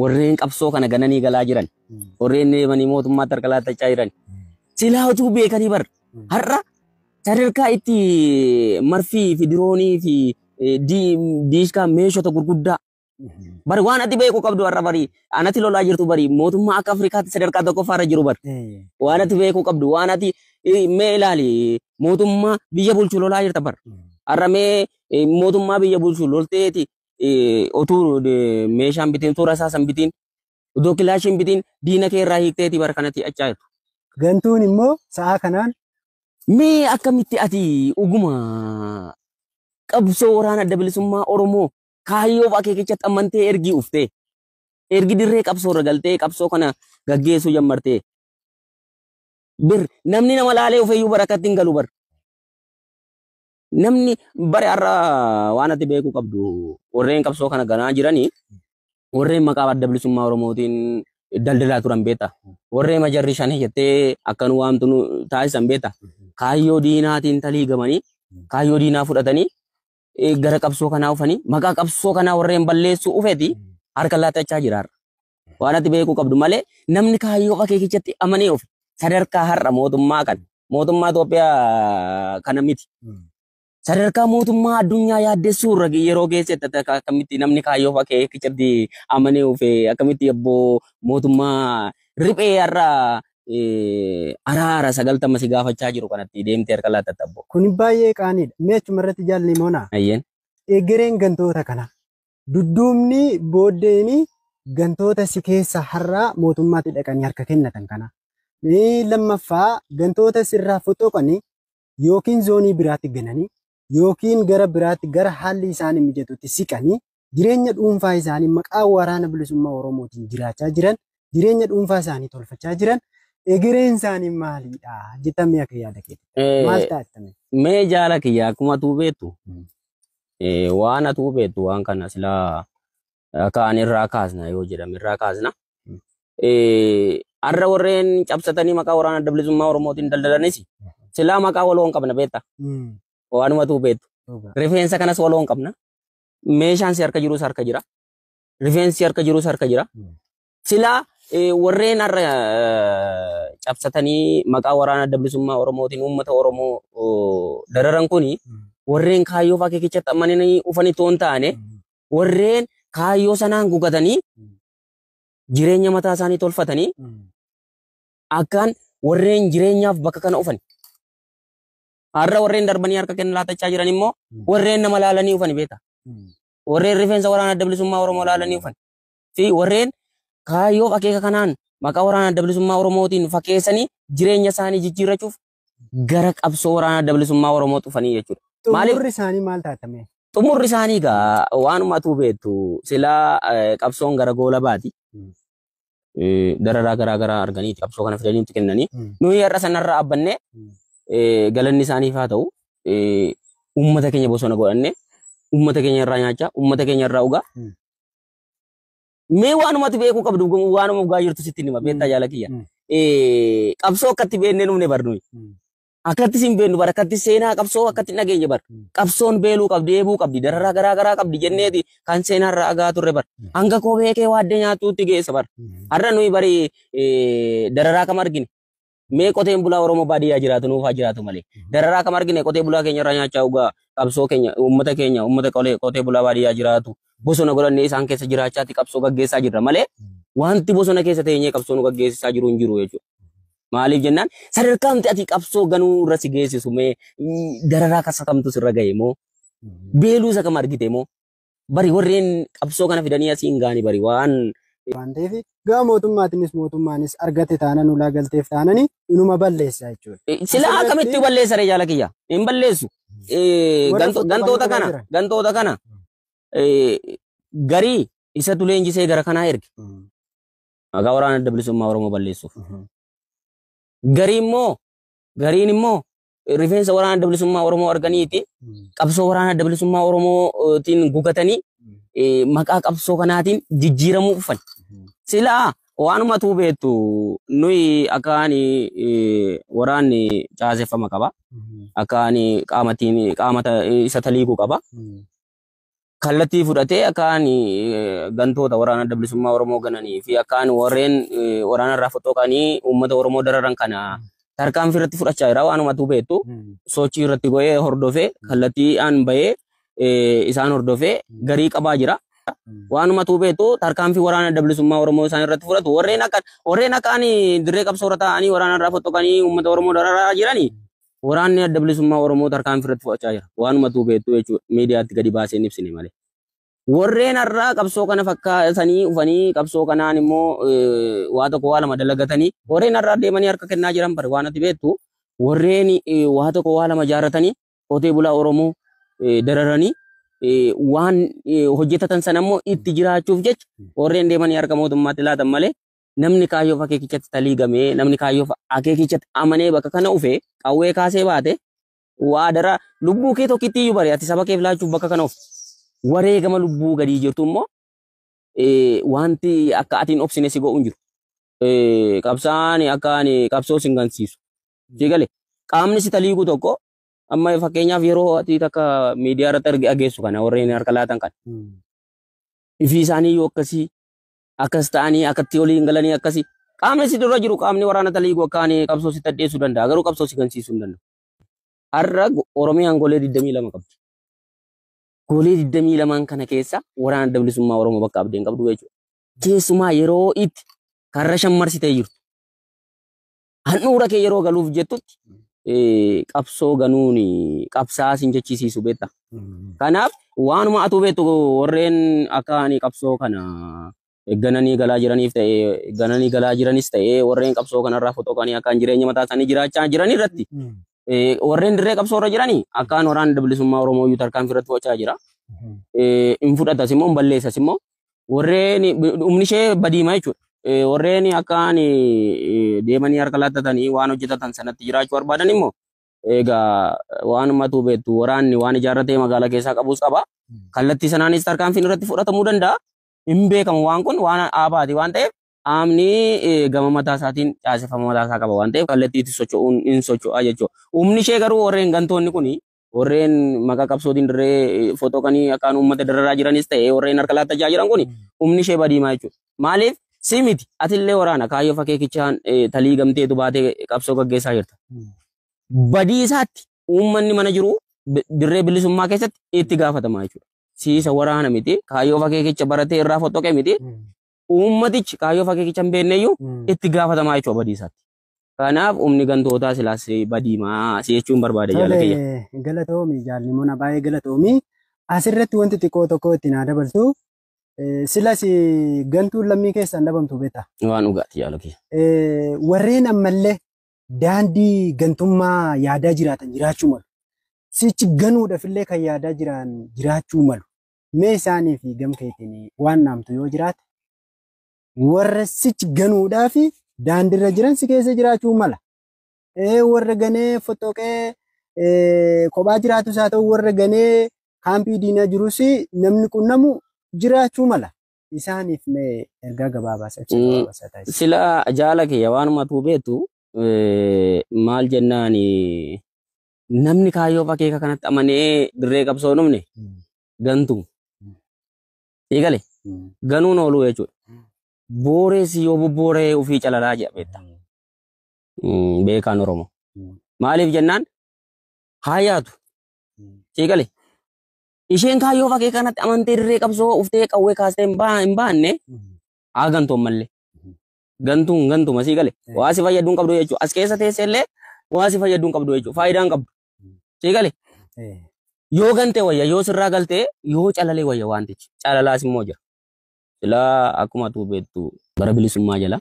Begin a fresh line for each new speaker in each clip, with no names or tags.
warreen qabsoo kana gananii galaa jiran warreen deemanii mootummaa tarkalaatachaa jiran silaa utuu beekanii bar har'a sadarkaa itti marfii fi diroonii fi diishkaa meeshota gurguddaa bari waan ati beeku qabdu har'a bari anati lolaa jirtu bari mootummaa akka Afrikaatti sadarkaa tokkoffaarra jiru bari waan ati beeku qabdu waan ati mee ilaali mootummaa biyya bulchu lolaa jirta bar har'a mee mootummaa biyya bulchu lolteeti otuu meeshaan bitiin toora isaa san bitiin odoo kilaashiin bitiin diina kee irraa hiikteeti bar kanatti achaa jirtu.
Gantuun immoo sa'a kanaan
mee akkamitti ati uguma qabsoo waraana adda bilisummaa Oromoo kaayyoo akeekichaa amantee ergii uftee ergi dirree qabsoo irra galtee qabsoo kana gaggeessuu jammartee bir namni nama laalee ofeeyyuu barakatti hin galu bar namni bare har'a waan ati beeku qabdu warreen qabsoo kana ganaa jiranii warreen maqaa adda bilisummaa Oromootiin daldalaa turan beeta warreen majarri shanii jettee akkan waamtu taasisan beeta kaayyoo diinaatiin talii gamanii kaayyoo diinaa fudhatanii gara qabsoo kanaa ufanii maqaa qabsoo kanaa warreen balleessuu ufeeti harka laatachaa jira waan ati beeku qabdu malee namni kaayyoo akeekichatti amanee ofi sadarkaa har'a mootummaa kan mootummaa Itoophiyaa kana miti sadarkaa mootummaa addunyaa yaaddessuu irra yeroo geessetti akkamitti namni kaayyoo akeekichatti amanee ofi akkamitti abboo mootummaa riphee har'a araara 90 si gaafachaa jiru kanatti deemtee harka laatatta abboo.
Kun baay'ee qaaniidha. Mee achuma irratti jaalli moona.
Ayyeen.
Egereen gantoota kana dudduubni booddeeni gantoota si keessa har'a mootummaatti dhaqanii harka kennatan kana. Lammaffaa gantoota sirraa foxoqanii yookiin zoonii biraatti gananii yookiin gara biraatti gara haalli isaanii mijatutti siqanii jireenya dhuunfaa isaanii maqaa waraana bilisummaa Oromootiin jiraachaa jiran jireenya dhuunfaa isaanii tolfachaa jiran. Egereen isaanii maalidha? Jettamee akka yaada keetti. Maal taatame?
Mee jaala kiyya akkuma tuu beektu waan atuu beektu waan kana silaa kaan irraa kaasna yoo jedhame irraa kaasna. Har'a warreen cabsatanii maqaa waraana adda bilisummaa Oromootiin daldalanis silaa maqaa waloo hin qabna beekta. Waanuma tuu beektu. Rifeensa kanas waloo hin qabna. Meeshaan si harka jirus harka jira. Rifeensi harka jirus harka jira. Silaa warreen har'a cabsatanii maqaa waraana adda bilisummaa Oromootiin uummata Oromoo dararan kuni warreen kaayyoo akeekichatti amananii ufanii toon taane warreen kaayyoo sanaan gugatanii jireenya mataa isaanii tolfatanii akkaan warreen jireenyaaf bakka kana ufani. Har'a warreen darbanii harka kenna laatachaa jiran immoo warreen nama laalanii ufani beeta. Warreen rifeensa waraana adda bilisummaa Oromoo laalanii ufani. Fi warreen kaayyoo akeeka kanaan maqaa waraana adda bilisummaa Oromootiin fakkeessanii jireenya isaanii jijjiirrachuuf gara qabsoo waraana adda bilisummaa Oromoo dhufanii jechuudha.
Xumurri isaanii maal taatame?
Xumurri isaanii gaa waanuma atuu beektu silaa qabsoon gara goola baati. Dararaa garaa arganiiti qabsoo kana fidanii nutti kennanii nuyi har'a sanarraa abbannee galanni isaaniif haa ta'u uummata keenya bosona godhannee uummata keenya irraa nyaachaa uummata keenya irraa dhugaa. Mee waanumatti beekuu qabdu waanuma dhugaa jirtu sitti nima beektaa jaala kiyya. Qabsoo akkatti beennee numne barnuyi. Akkatti sin beennu bar akkatti seenaa qabsoo akkatti nageenya bar. Qabsoon beeluu qabdi eebuu qabdi dararaa garaa qabdi jenneeti kan seenaa irraa agaa turre bar. Hanga koo beekee waaddee nyaatuutti geessa bar. Har'a nuyi bari dararaa kam argine. Mee qoteen bulaa Oromoo baadiyyaa jiraatu nuuf haa jiraatu malee. Dararaa kam argine qotee bulaa keenya irraa nyaachaa dhugaa qabsoo keenya uummata qotee bulaa baadiyyaa jiraatu. Bosona godhannee isaan keessa jiraachaatti qabsoo gaggeessaa jirra malee wanti bosona keessa teenyee qabsoo nu gaggeessaa jiru hin jiru jechuudha. Maaliif jennaan sadarkaa miti ati qabsoo ganuu irra si geessisu mee dararaa kasa kamtu sirra ga'e moo beeluu isa kam argite moo bari warreen qabsoo kana fidanii asii hin gaani bari waan
ta'eef gaa mootummaanis argate taanaan ulaa galteef taananii inuma balleessa jechuudha.
Silaa akkamitti balleessa jaala kiyya hin balleessu gantoota kana. Garii isa leenjisee gara kanaa erge maqaa waraana adda bilisummaa Oromoo balleessuuf. Gariin immoo rifeensa waraana adda bilisummaa Oromoo arganiiti qabsoo waraana adda bilisummaa Oromootiin gugatanii maqaa qabsoo kanaatiin jijjiiramuu dhufan. Silaa waanuma tuu beektu nuyi akkaan waraanni caaseffama qaba. Akkaan qaamata isa taliiquu qaba. kallattii fudhatee akkaan gantoota waraana adda bilisummaa Oromoo gananii fi akkaan warreen waraana irraa foxoqanii uummata Oromoo dararan kana tarkaanfii irratti fudhachaa jira. Waanumatu beektu sochii irratti go'ee hordofee kallattii aan bahee isaan hordofee garii qabaa jira. Waanumatu beektu tarkaanfii waraana adda bilisummaa Oromoo isaan irratti fudhatu. Warreen akkaan dirree qabsoo irra taa'anii waraana irraa foxoqanii uummata Oromoo dararaa jiranii waraanni adda bilisummaa Oromoo tarkaanfii irratti fudhachaa jira. Waanumatu beektu jechuudha. Miidiyaatti gadi baasee ibsine malee. Warreen irraa qabsoo kana fakkaatanii ufanii qabsoo kanaan immoo waa tokko waa lama dalagatanii warreen irraa deemanii harka kennaa jiran bare waan ati beektu warreen waa tokko waa lama jaaratanii qotee bulaa Oromoo dararanii waan hojjetatan sana immoo itti jiraachuuf jecha warreen deemanii harka mootummaatti laatan malee namni kaayyoof akeekichatti taliigamee namni kaayyoof akeekichatti amanee bakka kana ufee qawwee kaasee baate waa dara lubbuu kee tokkitti iyyuu bare ati saba keef laachuuf bakka kana ufe wareegama lubbuu gadii jirtu immoo wanti akka atiin obsine si go'uun jiru. Qabsaan akkaan qabsoo singansiisu. Jigale qaamni si taliigu tokko amma fakkeenyaaf yeroo ati akka miidiyaa irratti ageessu kana warreen harka laatan kana. Ifii isaanii yoo akkasii akkas ta'anii akkatti waliin galanii akkasii qaamni si dura jiru qaamni waraana taliigu akkaan qabsoo si taddeessuu danda'a garuu qabsoo singansiisuu hin danda'u. Har'a Oromiyaan golee 22 qabdi. Golee 22 kana keessa waraana adda bilisummaa Oromoo bakka abdeen qabdu jechuudha. Keessumaa yeroo itti karra shammarsitee jirtu. Handhuura kee yeroo galuuf jettutti qabsoo ganuun qabsaa sin jechisiisu beekta. Kanaaf waanuma atu beektu warreen akkaan qabsoo kana gananii galaa jiraniif ta'ee gananii galaa jiranis ta'ee warreen qabsoo kanarraa foxoqanii akkaan jireenya mataa isaanii jiraachaa jiran irratti warreen dirree qabsoo irra jiranii akkaan waraana adda bilisummaa Oromoo iyyuu tarkaanfii irratti fudhachaa jira. In fudhatas immoo in balleessas immoo warreen humni ishee badiima jechuudha. Warreen akkaan deemanii harka laattatanii waan hojjetatan sanatti jiraachuu barbaadan immoo egaa waanumatu beektu waraanni waan ijaarratee magaalaa keessaa qabus qaba. Kallattii sanaanis tarkaanfiin irratti fudhatamuu danda'a. Hin beekamu waan kun waan aabaati waan ta'eef amni gama mataa isaatiin caaseffama mataa isaa qaba waan ta'eef kallattiitti socho'uun hin socho'aa jechuudha. Humni ishee garuu warreen gantoonni kuni warreen maqaa qabsootiin dirree foxoqanii akkaan uummata dararaa jiranis ta'ee warreen harka laattachaa jiran kuni humni ishee badiimaa jechuudha. Maaliif simiti atillee waraana kaayyoo akeekichaan talii gamteetu baatee qabsoo gaggeessaa jirta. Badii isaatti uummanni mana jiru dirree bilisummaa keessatti itti gaafatamaa jechuudha. Siisa waraana miti kaayyoo akeekicha baratee irraa foxoqe miti. Uummatichi kaayyoo akeekicha hin beekneyyuu itti gaafatamaa jechuudha badii isaatti. Kanaaf humni gantootaa silaas badiimaa si jechuun barbaada jaallatee.
Galatoomi jaallimona baay'ee galatoomi. Asirratti wanti xiqqoo tokko itti naa dabaltu silas gantuun lammii keessaan dhabamtu beektaa.
Waan dhugaati jaallatee.
Warreen ammallee daandii gantummaa yaadaa jiraatan jiraachuu malu. Sichi ganuudhaaf illee kan yaadaa jiran jiraachuu malu. Mee isaanii fi gamkeetiin waan naamtu yoo jiraate warra sichi ganuudhaaf daandiirra jiran si keessa jiraachuu mala. Warra ganee foxoqee kophaa jiraatus haa ta'u warra ganee kaampii diinaa jirus namni qunnamu jiraachuu mala. Isaaniif mee ergaa gabaabaa taasisa.
Sila jaala kiyya waanumatu beektu maal jennaan namni kaayyoo akeeka kanatti amanee dirree qabsoo dhumne gantu. Eegale ganuun ooluu jechuudha. Booreessi yoo bobbooree ofii calalaa jedha beekta. Beekaan Oromoo. Maaliif jennaan haa yaatu. Eegale isheen kaayyoo akeeka kanatti amantee dirree qabsoo uftee qawwee kaastee hin baanne haa gantoon mallee. Gantuun gantuma sii gale waa si fayyaduu hin qabdu jechuudha. As keessa teessee illee waa si fayyaduu hin qabdu jechuudha. Faayidaa hin qabdu. Sii gale yoo gantee wayya yoo sirraa galtee yoo calalee wayya wantichi calalaas immoo jira. Sila akkuma atu beektu bara bilisummaa jala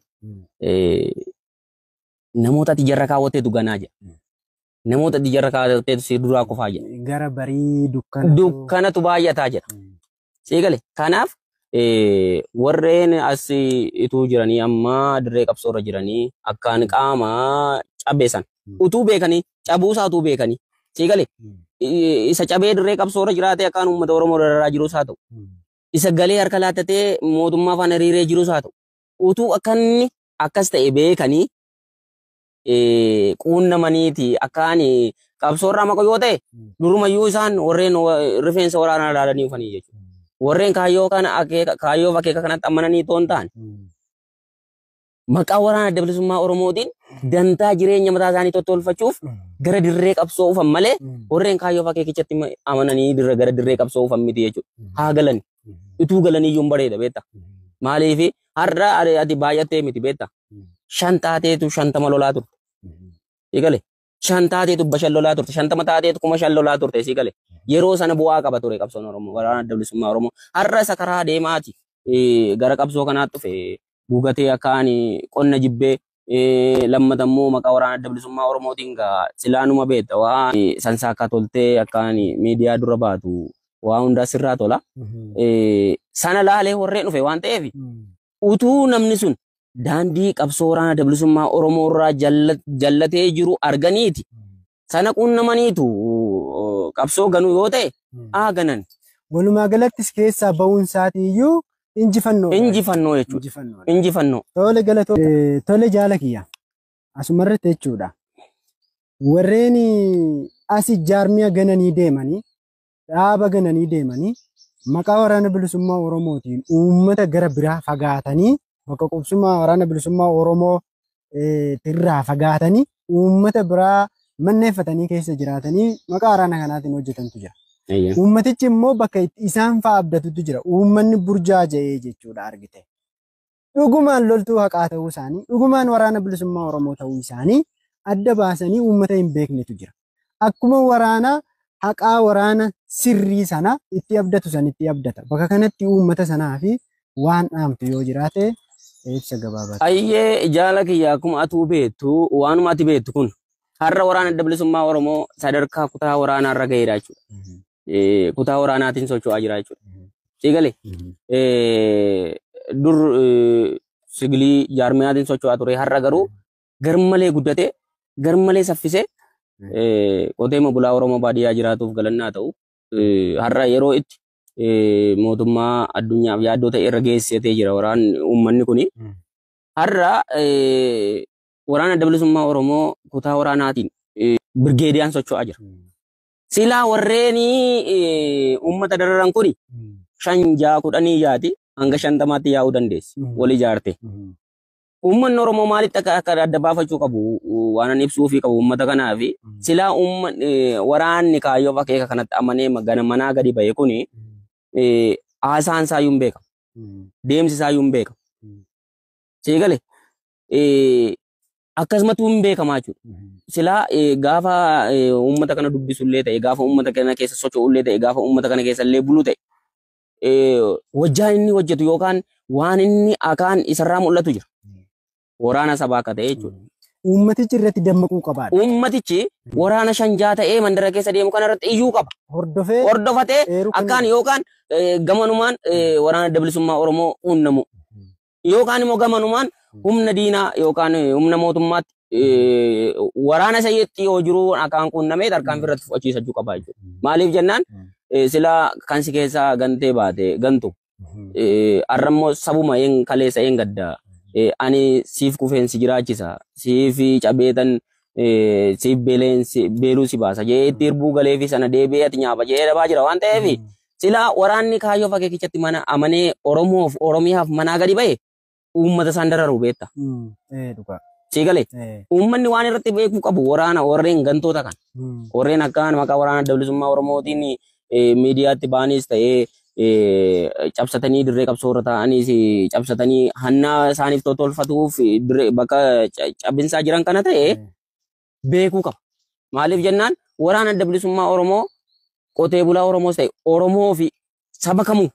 namoota ati jarra kaawwateetu ganaa jedha. Namoota ati jarra kaawwateetu si duraa qofaa jedha.
Gara barii
dukkanatu baay'ataa jedha. Sii gale kanaaf warreen as ituu jiranii amma dirree qabsoorra jiranii akkaan qaama cabeessan utuu beekanii cabuusaa utuu beekanii sii gale isa cabee dirree qabsoorra jiraatee akkaan uummata Oromoo dararaa jirus haa ta'u isa galee harka laattatee mootummaa faana hiriiree jirus haa ta'u utuu akkanni akkas ta'e beekanii quunnamaniiti akkaan qabsoorraa maqo yoo ta'e durumayyuu isaan warreen rifeensa waraanaa ilaalanii dhufanii jechuudha. warreen kaayyoo kana kaayyoo akeeka kanatti amananii toon ta'an maqaa waraana adda bilisummaa Oromootiin dantaa jireenya mataa isaanii tottolfachuuf gara dirree qabsoo ufan malee warreen kaayyoo akeekichatti amananii gara dirree qabsoo ufan miti jechuudha. Haa galani. Utuu galanii iyyuu bareeda beekta. Maaliif har'a ati baay'attee miti beekta. Shan taateetu shantama lolaa turte. Eegale. Shan taateetu bashan lolaa turte. Shantama taateetu kuma shan lolaa turte siigale. Yeroo sana bu'aa qaba ture qabsoon Oromoo waraana adda bilisummaa Oromoo. Har'a isa karaa deemaati gara qabsoo kanaatti dhufe. Gugatee akkaan qonna jibbee lammatammoo maqaa waraana adda bilisummaa Oromootiin silaanuma beekta waa sansaakkaa toltee akkaan miidiyaa dura baatu waa hundaa sirraa tola. Sana laalee warreen dhufe waan ta'eef utuu namni sun daandii qabsoo waraana adda bilisummaa Oromoo irraa jallatee jiru arganiiti. Sana quunnamaniitu qabsoo ganuu yoo ta'e ganan.
Walumaa galattis keessaa ba'uun isaatii iyyuu injifannoo
jechuudha. Injifannoo.
Tole galatoo. Tole jaala kiyya. Asumarratti jechuudha. Warreen asi jaarmiya gananii deemanii dhaaba gananii deemanii maqaa waraana bilisummaa Oromootiin uummata gara biraa fagaatanii bakka qubsuma waraana bilisummaa Oromoo irraa fagaatanii uummata biraa manneeffatanii keessa jiraatanii maqaa waraana kanaatiin hojjetantu jira. Uummatichi immoo bakka isaan fa'aa abdatutu jira. Uummanni burjaaja'ee jechuudha argite. Dhugumaan loltuu haqaa ta'uu isaanii, dhugumaan waraana bilisummaa Oromoo ta'uu isaanii adda baasanii uummata hin beeknetu jira. Akkuma waraana haqaa waraana sirrii sana itti abdatu sanitti abdata. Bakka kanatti uummata sanaa fi waan dhaamtu yoo jiraate ibsa gabaabaa.
Ayyee jaala kiyya akkuma atuu beektu waanuma ati beektu kun har'a waraana adda bilisummaa Oromoo sadarkaa kutaa waraanaa irra ga'eera jechuudha. Kutaa waraanaatiin socho'aa jira jechuudha. Siigale dur sigilii jaarmiyaatiin socho'aa ture har'a garuu garmalee guddatee garmalee saffisee qotee bulaa Oromoo baadiyyaa jiraatuuf galannaa ta'u har'a yeroo itti mootummaa addunyaaf yaaddoo ta'e irra geessitee jira waraanni uummanni kuni. Har'a waraana adda bilisummaa Oromoo kutaa waraanaatiin birgeediyaan socho'aa jira. Silaa warreen uummata dararan kuni 5-10 hanga 50 yaa'uu dandeessi wal ijaarte. Uummanni Oromoo maalitti akka adda baafachuu qabu waan ani ibsuufii qabu uummata kanaaf silaa waraanni kaayyoo akeeka kanatti amanee manaa gadi ba'e kuni haasaan isaayyuu hin beekamu. Deemsi isaayyuu hin beekamu. Siigale akkasumatu hin beekamaa jechuudha. Silaa gaafa uummata kana dubbisullee ta'e gaafa uummata kana keessa socho'ullee ta'e gaafa uummata kana keessa illee bulu ta'e wajjaan inni hojjetu yookaan waan inni akaan isarraa mul'atu jira. Waraana sabaa akka ta'e jechuudha.
Uummatichi irratti dammaquu qaba.
Uummatichi waraana 5-6 ta'ee mandara keessa deemu kana irratti iyyuu qaba. Hordofatee akkaan yookaan gamanumaan waraana adda bilisummaa Oromoo uunnamu. Yookaan immoo gamanumaan humna diinaa yookaan humna mootummaatti waraana sayyatti yoo jiru akkaan quunnamee tarkaanfii irratti fudhachiisachuu qaba jechuudha. Maaliif jennaan silaa kan si keessaa gantee baate gantu arrammoo sabuma een kaleessa een gaddaa ani siif kufeensi jiraachisa siif cabeetan siif beeluu si baasa jee itti irbuu galee fi sana deebi'ee ati nyaapa jee dhabaa jira waan ta'eef silaa waraanni kaayyoo akeekichatti mana amanee Oromoof Oromiyaaf manaa gadi ba'e uummata isaan dararu beekta. Siigale uummanni waan irratti beekuu qabu waraana warreen gantoota kan warreen akkaan maqaa waraana adda bilisummaa Oromootiin miidiyaatti baanis ta'ee cabsatanii dirree qabsoo irra taa'anis cabsatanii hannaa isaaniif tolfatuuf bakka cabinsaa jiran kana ta'e beekuu qaba. Maaliif jennaan waraana adda bilisummaa Oromoo qotee bulaa Oromoos ta'e Oromoo fi saba kamuu